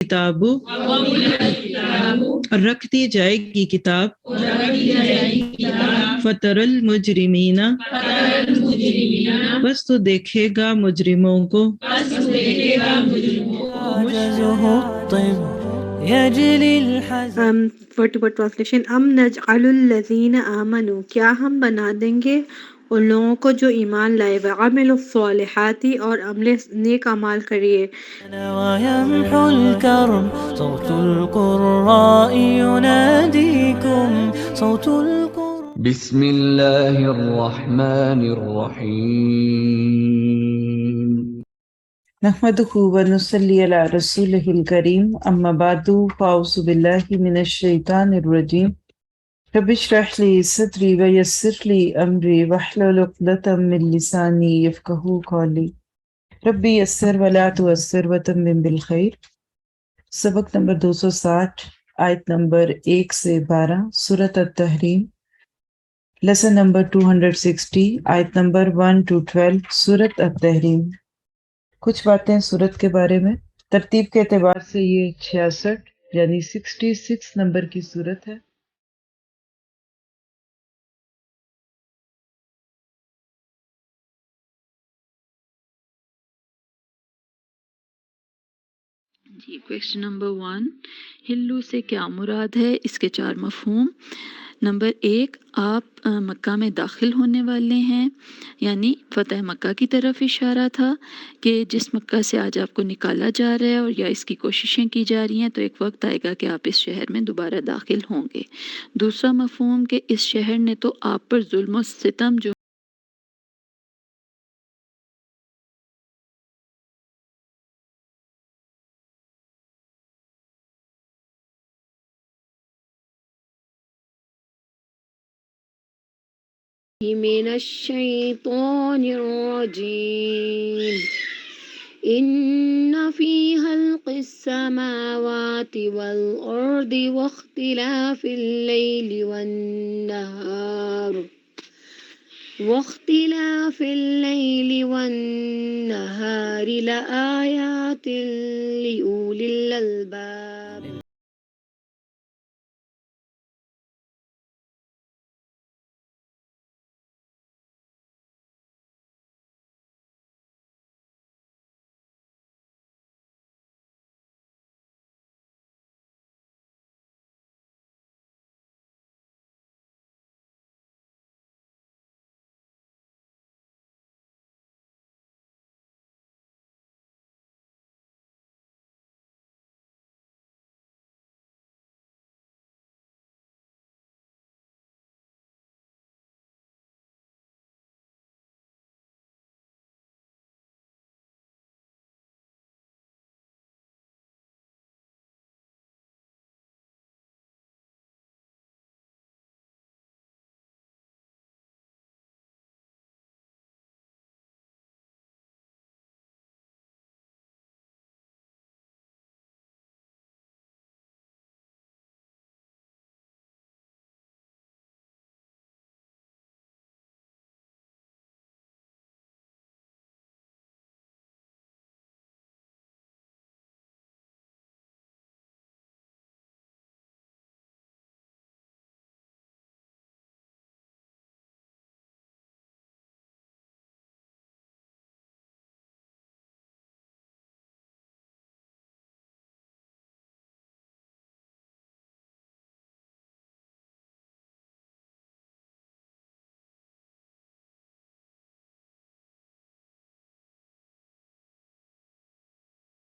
किताब और रख दी जाएगी किताब फतरल मुजरिमीना बस तो देखेगा मुजरिमों को वर्ड टू वर्ड ट्रांसलेशन अम नजअलुल लज़ीना आमनु क्या हम बना देंगे उन लोगों को जो ईमान लाए व अमिलुस सालिहाती और अमले नेक अमाल करिए बिस्मिल्लाहिर्रहमानिर्रहीम नहमदुहु व नुसल्ली अला रसूलिहिल करीम अम्मा बादु फ़ाउज़ु बिल्लाहि मिनश शैतानिर रजीम रब्बि इश्रह ली सदरी व यस्सिर ली अमरी वहलुल उक़दतम मिन लिसानी यफ़क़हू क़ौली रब्बी यस्सिर व ला तुअस्सिर व तम्मिम बिल खैर। सबक नंबर 260 आयत नंबर 1 से 12 सूरत अत-तहरीम लेसन नंबर 260 आयत नंबर 1 to 12 सूरत अत-तहरीम। कुछ बातें सूरत के बारे में। तरतीब के एतबार से ये 66 यानी 66 नंबर की सूरत है। जी क्वेश्चन नंबर 1 हिल्लू से क्या मुराद है, इसके 4 मफहूम। नंबर 1 आप मक्का में दाखिल होने वाले हैं, यानी फ़तह मक्का की तरफ इशारा था कि जिस मक्का से आज आपको निकाला जा रहा है और या इसकी कोशिशें की जा रही हैं, तो एक वक्त आएगा कि आप इस शहर में दोबारा दाखिल होंगे। दूसरा मफहूम कि इस शहर ने तो आप पर जुल्म और सितम जो मिनश्शैतानिर्रजीम इन्न फी खल्क़िस समावाति वल अर्दि वख्तिलाफिल लैलि वन्नहारि लआयातिन लिउलिल अलबाब।